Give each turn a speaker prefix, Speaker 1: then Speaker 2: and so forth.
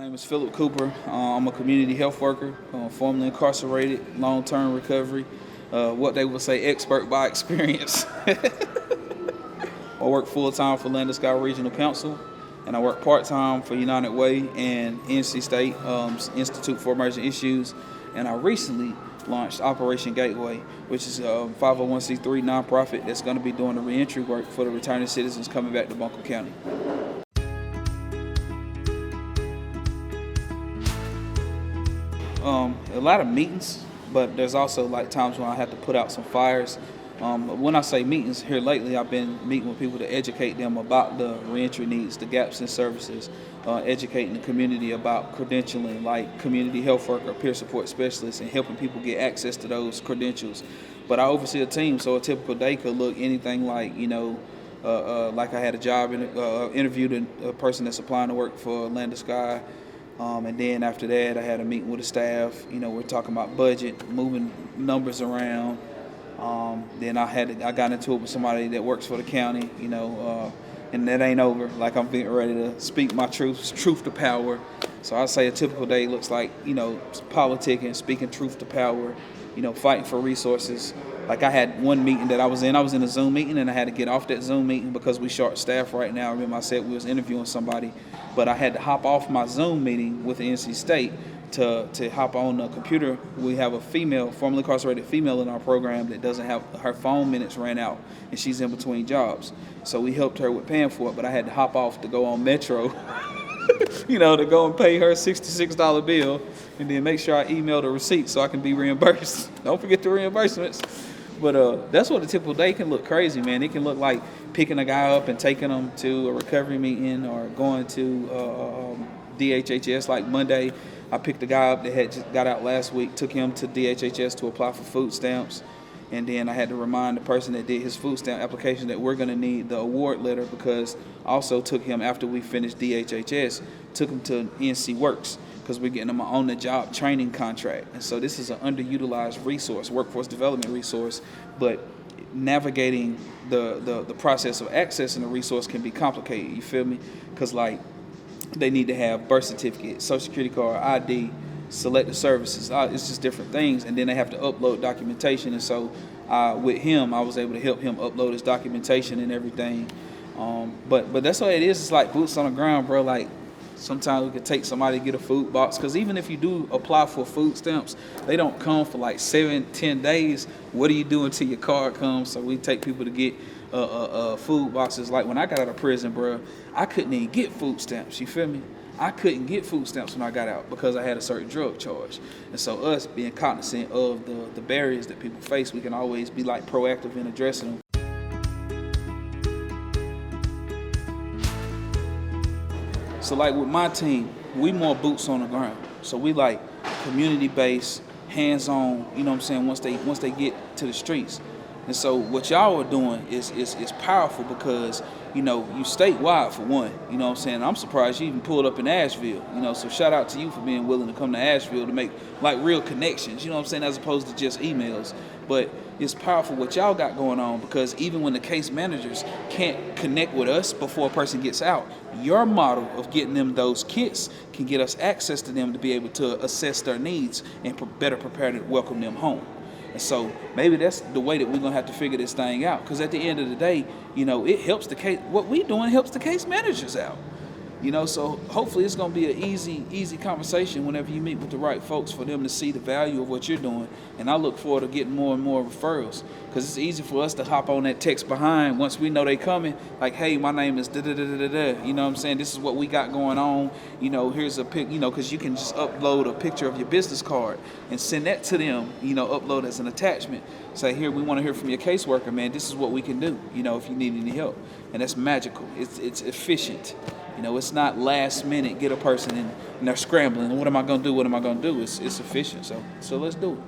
Speaker 1: name is Philip Cooper. I'm a community health worker, formerly incarcerated, long-term recovery, what they would say expert by experience. I work full-time for Landis-Scott Regional Council, and I work part-time for United Way and NC State Institute for Emerging Issues. And I recently launched Operation Gateway, which is a 501c3 nonprofit that's going to be doing the reentry work for the returning citizens coming back to Buncombe County. A lot of meetings, but there's also like times when I have to put out some fires. When I say meetings, here lately I've been meeting with people to educate them about the reentry needs, the gaps in services, educating the community about credentialing, like community health worker, peer support specialists, and helping people get access to those credentials. But I oversee a team, so a typical day could look anything like, like I had a job interviewed a person that's applying to work for Landis-Scott. And then after that, I had a meeting with the staff. We're talking about budget, moving numbers around. Then I got into it with somebody that works for the county, and that ain't over. Like, I'm getting ready to speak my truth to power. So I say a typical day looks like, politicking, speaking truth to power, fighting for resources. Like, I had one meeting that I was in a Zoom meeting, and I had to get off that Zoom meeting because we short staffed right now. Remember I said we was interviewing somebody, but I had to hop off my Zoom meeting with NC State to hop on the computer. We have a female, formerly incarcerated female in our program that doesn't have, her phone minutes ran out, and she's in between jobs. So we helped her with paying for it, but I had to hop off to go on Metro, to go and pay her $66 bill, and then make sure I email the receipt so I can be reimbursed. Don't forget the reimbursements. But that's what a typical day can look crazy, man. It can look like picking a guy up and taking him to a recovery meeting, or going to DHHS. Like Monday, I picked a guy up that had just got out last week, took him to DHHS to apply for food stamps. And then I had to remind the person that did his food stamp application that we're going to need the award letter, because also took him, after we finished DHHS, took him to NC Works, because we're getting them an on-the-job training contract. And so this is an underutilized resource, workforce development resource, but navigating the process of accessing the resource can be complicated, you feel me? Because, like, they need to have birth certificate, social security card, ID, selected services. It's just different things, and then they have to upload documentation. And so with him, I was able to help him upload his documentation and everything. But that's what it is. It's like boots on the ground, bro. Like, sometimes we could take somebody to get a food box, because even if you do apply for food stamps, they don't come for like 7-10 days. What are you doing till your card comes? So we take people to get food boxes. Like, when I got out of prison, bro, I couldn't even get food stamps, you feel me? I couldn't get food stamps when I got out because I had a certain drug charge. And so us being cognizant of the barriers that people face, we can always be like proactive in addressing them. So like with my team, we more boots on the ground. So we like community-based, hands-on, once they get to the streets. And so what y'all are doing is powerful, because, you statewide for one, I'm surprised you even pulled up in Asheville, so shout out to you for being willing to come to Asheville to make like real connections, as opposed to just emails. But it's powerful what y'all got going on, because even when the case managers can't connect with us before a person gets out, your model of getting them those kits can get us access to them to be able to assess their needs and better prepare to welcome them home. And so maybe that's the way that we're going to have to figure this thing out, because at the end of the day, it helps the case. What we doing helps the case managers out. So hopefully it's going to be an easy conversation whenever you meet with the right folks, for them to see the value of what you're doing. And I look forward to getting more and more referrals, because it's easy for us to hop on that text behind once we know they coming. Like, hey, my name is da-da-da-da-da. This is what we got going on. Here's a pic, because you can just upload a picture of your business card and send that to them, upload as an attachment. Say, here, we want to hear from your caseworker, man. This is what we can do, if you need any help. And that's magical. It's efficient. It's not last minute, get a person and they're scrambling. What am I going to do? What am I going to do? It's efficient. So let's do it.